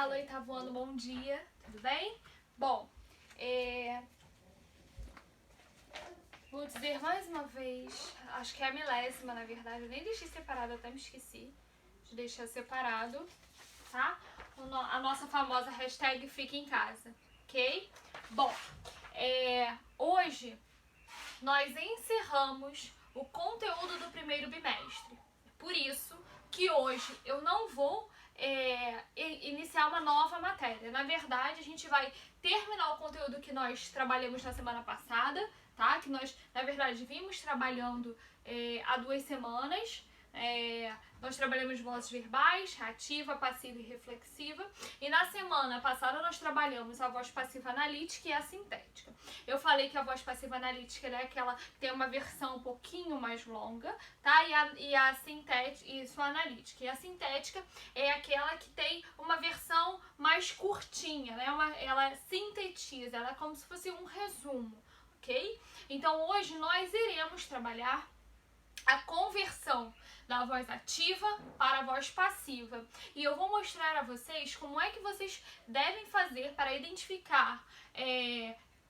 Alô, tá voando, bom dia, tudo bem? Bom, vou dizer mais uma vez, acho que é a milésima, na verdade, eu nem deixei separado, até me esqueci de deixar separado, tá? A nossa famosa hashtag Fica em Casa, ok? Bom, hoje nós encerramos o conteúdo do primeiro bimestre, por isso que hoje eu não vou iniciar uma nova matéria. Na verdade, a gente vai terminar o conteúdo que nós trabalhamos na semana passada, tá? Que nós, na verdade, vimos trabalhando há 2 semanas. Nós trabalhamos vozes verbais, ativa, passiva e reflexiva. E na semana passada nós trabalhamos a voz passiva analítica e a sintética. Eu falei que a voz passiva analítica é aquela que tem uma versão um pouquinho mais longa, tá? E a sintética, isso a analítica. E a sintética é aquela que tem uma versão mais curtinha, né? Ela sintetiza, ela é como se fosse um resumo, ok? Então hoje nós iremos trabalhar a conversão da voz ativa para a voz passiva. E eu vou mostrar a vocês como é que vocês devem fazer para identificar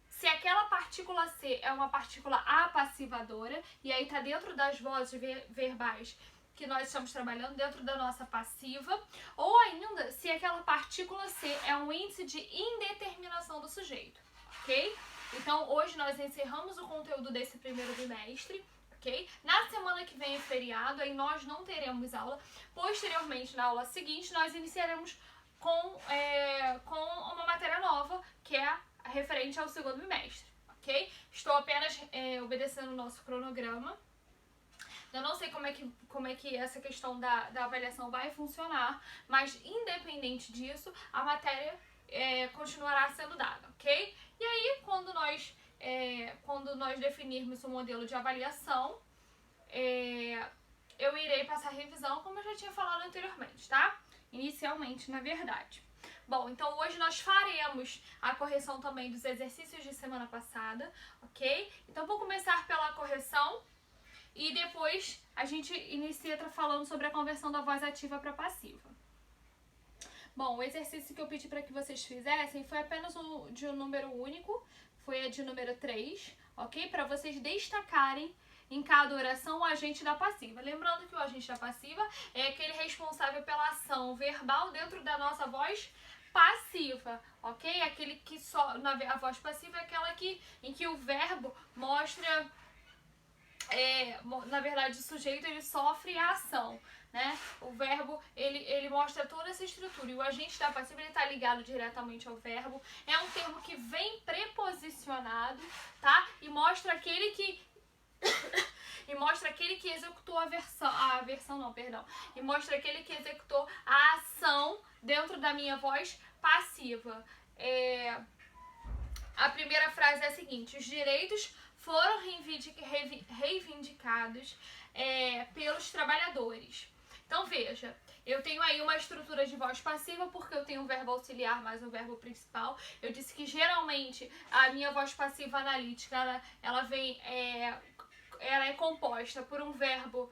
se aquela partícula C é uma partícula apassivadora, e aí está dentro das vozes verbais que nós estamos trabalhando, dentro da nossa passiva, ou ainda se aquela partícula C é um índice de indeterminação do sujeito, ok? Então hoje nós encerramos o conteúdo desse primeiro bimestre. Okay? Na semana que vem é feriado, aí nós não teremos aula. Posteriormente, na aula seguinte, nós iniciaremos com uma matéria nova, que é referente ao segundo bimestre, ok? Estou apenas obedecendo o nosso cronograma. Eu não sei como é que essa questão da avaliação vai funcionar, mas independente disso, a matéria continuará sendo dada, ok? E aí, quando nós definirmos o modelo de avaliação, eu irei passar a revisão, como eu já tinha falado anteriormente, tá? Inicialmente, na verdade. Bom, então hoje nós faremos a correção também dos exercícios de semana passada, ok? Então vou começar pela correção e depois a gente inicia falando sobre a conversão da voz ativa para passiva. Bom, o exercício que eu pedi para que vocês fizessem foi apenas de um número único, foi a de número 3, ok? Para vocês destacarem em cada oração o agente da passiva. Lembrando que o agente da passiva é aquele responsável pela ação verbal dentro da nossa voz passiva, ok? Aquele que a voz passiva é aquela em que o verbo mostra, na verdade, o sujeito ele sofre a ação, né? O verbo, ele mostra toda essa estrutura, e o agente da passiva ele está ligado diretamente ao verbo. É um termo que vem preposicionado, tá? E mostra aquele que executou e mostra aquele que executou a ação dentro da minha voz passiva. A primeira frase é a seguinte: os direitos foram reivindicados pelos trabalhadores. Então veja, eu tenho aí uma estrutura de voz passiva porque eu tenho um verbo auxiliar mais um verbo principal. Eu disse que geralmente a minha voz passiva analítica ela é composta por um verbo,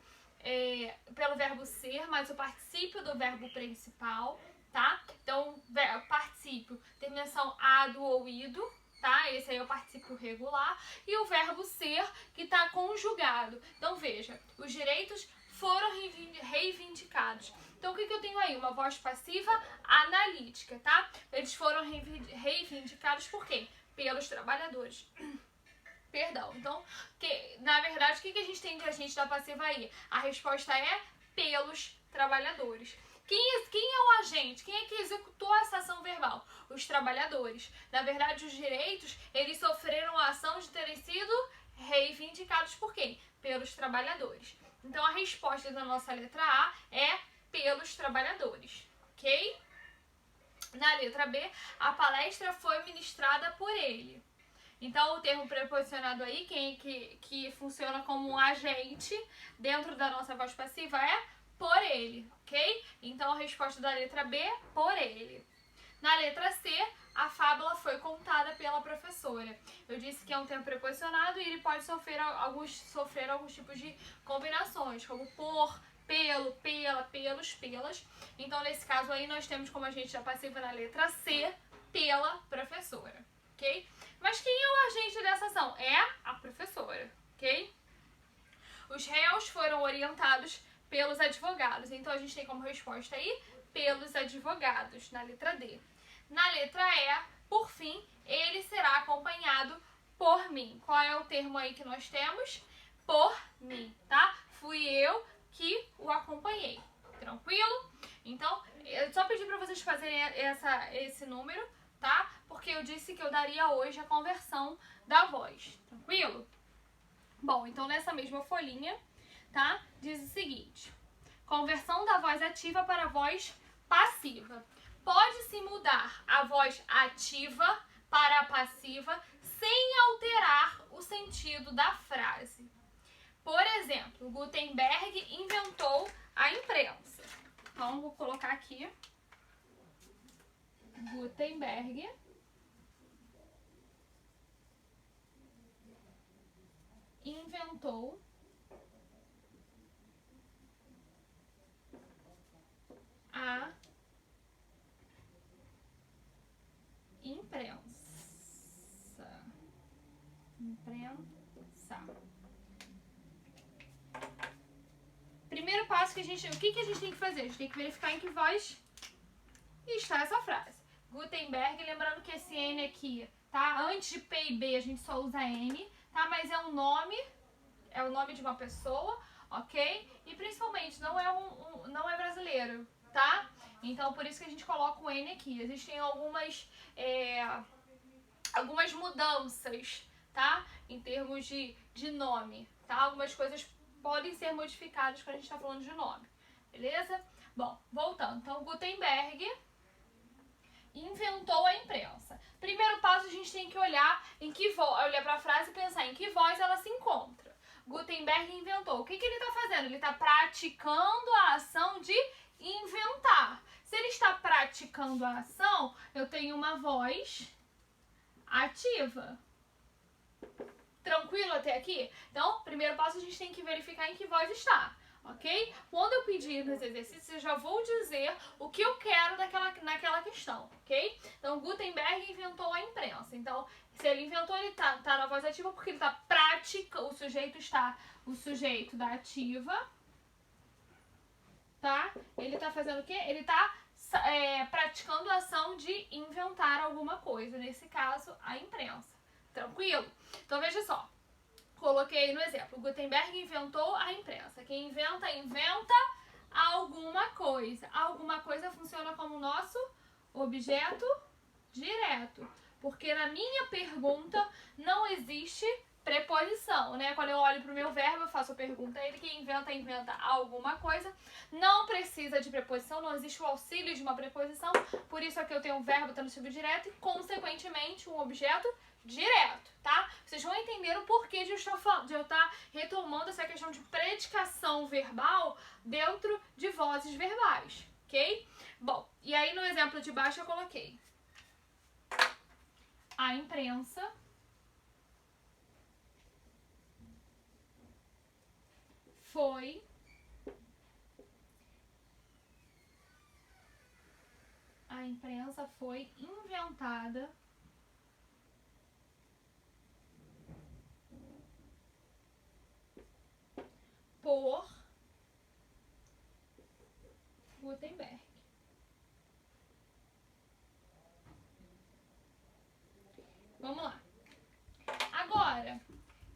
pelo verbo ser mais o particípio do verbo principal, tá? Então, particípio, terminação ado ou ido, tá? Esse aí é o particípio regular, e o verbo ser que está conjugado. Então veja, os direitos foram reivindicados. Então o que eu tenho aí? Uma voz passiva analítica, tá? Eles foram reivindicados por quem? Pelos trabalhadores. Perdão. Então, na verdade, o que a gente tem de agente da passiva aí? A resposta é pelos trabalhadores. Quem é o agente? Quem é que executou essa ação verbal? Os trabalhadores. Na verdade, os direitos, eles sofreram a ação de terem sido reivindicados por quem? Pelos trabalhadores. Então, a resposta da nossa letra A é pelos trabalhadores, ok? Na letra B, a palestra foi ministrada por ele. Então, o termo preposicionado aí, que funciona como um agente dentro da nossa voz passiva é por ele, ok? Então, a resposta da letra B, por ele. Na letra C, a fábula foi contada pela professora. Eu disse que é um termo preposicionado e ele pode sofrer alguns tipos de combinações, como por, pelo, pela, pelos, pelas. Então, nesse caso aí, nós temos como agente da passiva na letra C, pela professora, ok? Mas quem é o agente dessa ação? É a professora, ok? Os réus foram orientados pelos advogados. Então, a gente tem como resposta aí, pelos advogados, na letra D. Na letra E, por fim, ele será acompanhado por mim. Qual é o termo aí que nós temos? Por mim, tá? Fui eu que o acompanhei. Tranquilo? Então, eu só pedi para vocês fazerem esse número, tá? Porque eu disse que eu daria hoje a conversão da voz. Tranquilo? Bom, então nessa mesma folhinha, tá? Diz o seguinte: conversão da voz ativa para a voz passiva. Pode-se mudar a voz ativa para a passiva sem alterar o sentido da frase. Por exemplo, Gutenberg inventou a imprensa. Então, vou colocar aqui. Gutenberg inventou a imprensa. Primeiro passo que a gente... O que a gente tem que fazer? A gente tem que verificar em que voz está essa frase. Gutenberg, lembrando que esse N aqui, tá? Antes de P e B a gente só usa N, tá? Mas é um nome, é o nome de uma pessoa, ok? E principalmente não é brasileiro, tá? Então por isso que a gente coloca o N aqui. Existem algumas mudanças, tá? Em termos de nome, tá? Algumas coisas podem ser modificadas quando a gente está falando de nome, beleza? Bom, voltando. Então, Gutenberg inventou a imprensa. Primeiro passo, a gente tem que olhar olhar para a frase e pensar em que voz ela se encontra. Gutenberg inventou. O que ele está fazendo? Ele está praticando a ação de inventar. Se ele está praticando a ação, eu tenho uma voz ativa. Tranquilo até aqui? Então, primeiro passo, a gente tem que verificar em que voz está, ok? Quando eu pedir nos exercícios, eu já vou dizer o que eu quero naquela questão, ok? Então, Gutenberg inventou a imprensa. Então, se ele inventou, ele tá na voz ativa porque ele está praticando, o sujeito da ativa, tá? Ele tá fazendo o quê? Ele tá praticando a ação de inventar alguma coisa, nesse caso, a imprensa. Tranquilo? Então, veja só. Coloquei no exemplo. Gutenberg inventou a imprensa. Quem inventa alguma coisa. Alguma coisa funciona como nosso objeto direto. Porque na minha pergunta não existe preposição, né? Quando eu olho para o meu verbo, eu faço a pergunta a ele. Quem inventa alguma coisa. Não precisa de preposição, não existe o auxílio de uma preposição. Por isso aqui eu tenho um verbo transitivo direto e, consequentemente, um objeto direto, tá? Vocês vão entender o porquê de eu estar retomando essa questão de predicação verbal dentro de vozes verbais, ok? Bom, e aí no exemplo de baixo eu coloquei a imprensa foi inventada por Gutenberg. Vamos lá. Agora,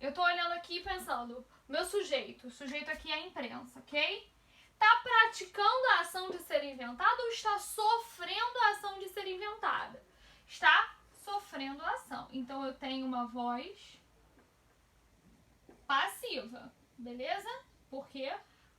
eu tô olhando aqui e pensando, meu sujeito, o sujeito aqui é a imprensa, ok? Tá praticando a ação de ser inventada ou está sofrendo a ação de ser inventada? Está sofrendo a ação. Então, eu tenho uma voz passiva, beleza? Porque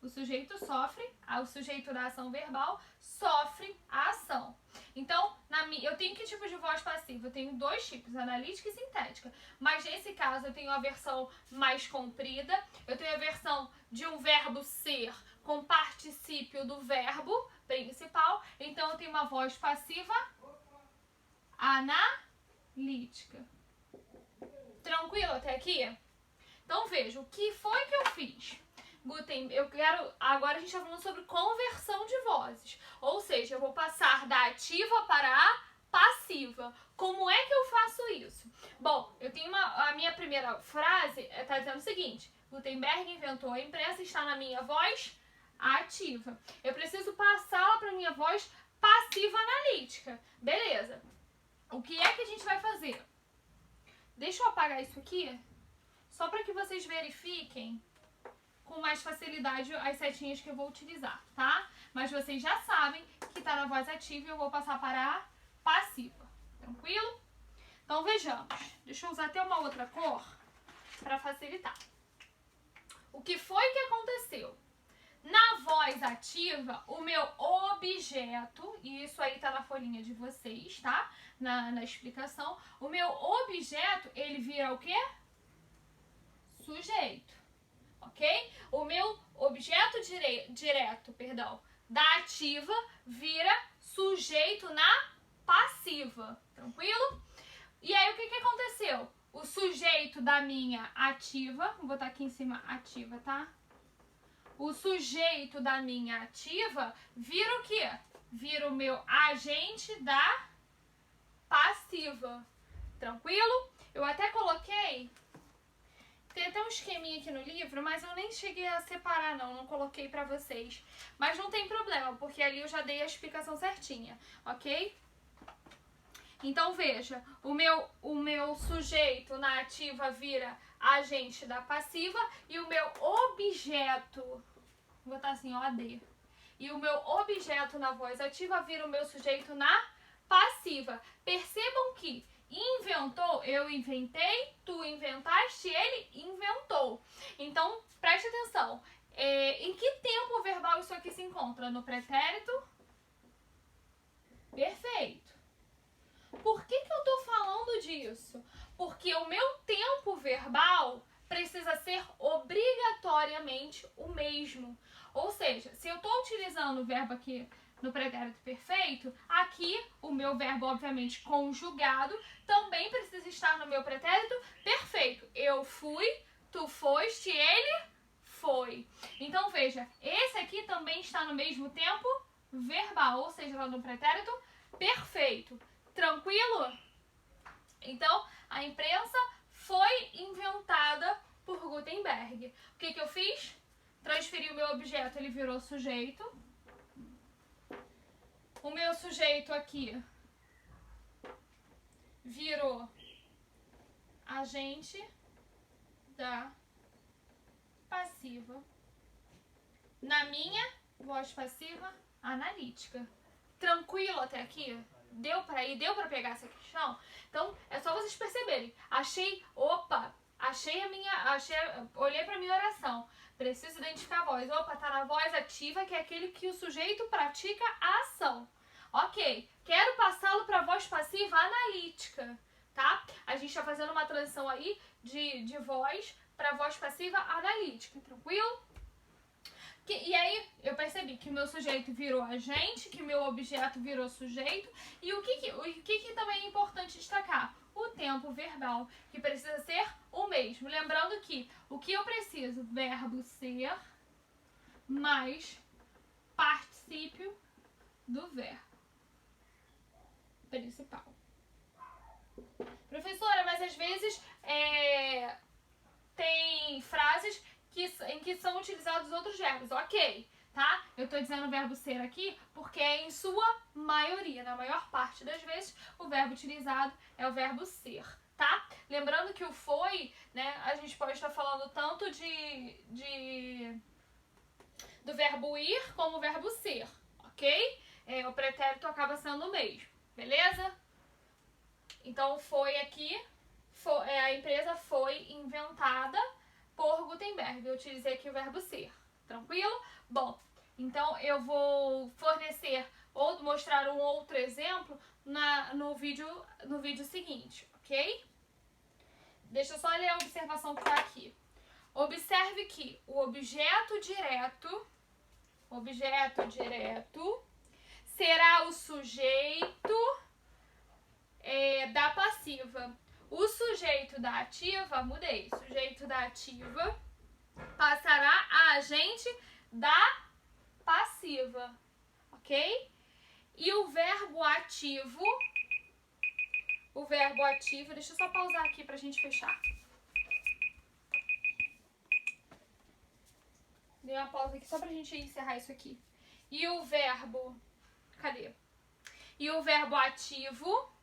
o sujeito o sujeito da ação verbal sofre a ação. Então, eu tenho que tipo de voz passiva? Eu tenho dois tipos, analítica e sintética. Mas nesse caso, eu tenho a versão mais comprida, eu tenho a versão de um verbo ser com particípio do verbo principal. Então, eu tenho uma voz passiva analítica. Tranquilo até aqui? Então, veja, o que foi que eu fiz? Agora a gente está falando sobre conversão de vozes. Ou seja, eu vou passar da ativa para a passiva. Como é que eu faço isso? Bom, eu tenho a minha primeira frase está dizendo o seguinte: Gutenberg inventou a imprensa, está na minha voz ativa. Eu preciso passá-la para a minha voz passiva analítica. Beleza. O que é que a gente vai fazer? Deixa eu apagar isso aqui, só para que vocês verifiquem com mais facilidade as setinhas que eu vou utilizar, tá? Mas vocês já sabem que está na voz ativa e eu vou passar para a passiva. Tranquilo? Então vejamos. Deixa eu usar até uma outra cor para facilitar. O que foi que aconteceu? Na voz ativa, o meu objeto, e isso aí tá na folhinha de vocês, tá? Na explicação. O meu objeto, ele vira o quê? Sujeito. Ok? O meu objeto direto, da ativa vira sujeito na passiva. Tranquilo? E aí, o que aconteceu? O sujeito da minha ativa, vou botar aqui em cima ativa, tá? O sujeito da minha ativa vira o quê? Vira o meu agente da passiva. Tranquilo? Eu até coloquei... Tem até um esqueminha aqui no livro, mas eu nem cheguei a separar, não coloquei pra vocês. Mas não tem problema, porque ali eu já dei a explicação certinha, ok? Então, veja, o meu sujeito na ativa vira agente da passiva e o meu objeto, vou botar assim, OD, e o meu objeto na voz ativa vira o meu sujeito na passiva. Percebam que inventou, eu inventei, tu inventaste, ele inventou. Então, preste atenção. Em que tempo verbal isso aqui se encontra? No pretérito? Perfeito. Por que eu tô falando disso? Porque o meu tempo verbal precisa ser obrigatoriamente o mesmo. Ou seja, se eu tô utilizando o verbo aqui no pretérito perfeito, aqui o meu verbo, obviamente, conjugado, também precisa estar no meu pretérito perfeito. Eu fui, tu foste, ele foi. Então, veja, esse aqui também está no mesmo tempo verbal, ou seja, lá no pretérito perfeito. Tranquilo? Então, a imprensa foi inventada por Gutenberg. O que eu fiz? Transferi o meu objeto, ele virou sujeito. O meu sujeito aqui virou agente da passiva. Na minha voz passiva analítica. Tranquilo até aqui? Deu pra ir? Deu pra pegar essa questão? Então, é só vocês perceberem. Olhei pra minha oração. Preciso identificar a voz. Opa, tá na voz ativa, que é aquele que o sujeito pratica a ação. Ok, quero passá-lo pra voz passiva analítica, tá? A gente tá fazendo uma transição aí de voz pra voz passiva analítica, tranquilo? E aí eu percebi que o meu sujeito virou agente, que o meu objeto virou sujeito. E o que também é importante destacar? O tempo verbal, que precisa ser o mesmo. Lembrando que o que eu preciso? Verbo ser mais particípio do verbo principal. Professora, mas às vezes tem frases em que são utilizados outros verbos. Ok, tá? Eu tô dizendo o verbo ser aqui porque é em sua maioria, na maior parte das vezes, o verbo utilizado é o verbo ser, tá? Lembrando que o foi, né, a gente pode estar falando tanto do verbo ir como o verbo ser, ok? O pretérito acaba sendo o mesmo, beleza? Então, foi aqui, a empresa foi inventada por Gutenberg. Eu utilizei aqui o verbo ser. Tranquilo? Bom, então eu vou fornecer ou mostrar um outro exemplo no vídeo seguinte, ok? Deixa eu só ler a observação que está aqui. Observe que o objeto direto será o sujeito da passiva. O sujeito da ativa, mudei, sujeito da ativa passará a agente da passiva, ok? E o verbo ativo, deixa eu só pausar aqui pra gente fechar. Dei uma pausa aqui só pra gente encerrar isso aqui. E o verbo, cadê? E o verbo ativo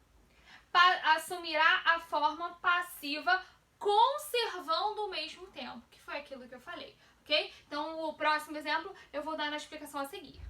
assumirá a forma passiva conservando o mesmo tempo, que foi aquilo que eu falei, ok? Então, o próximo exemplo eu vou dar na explicação a seguir.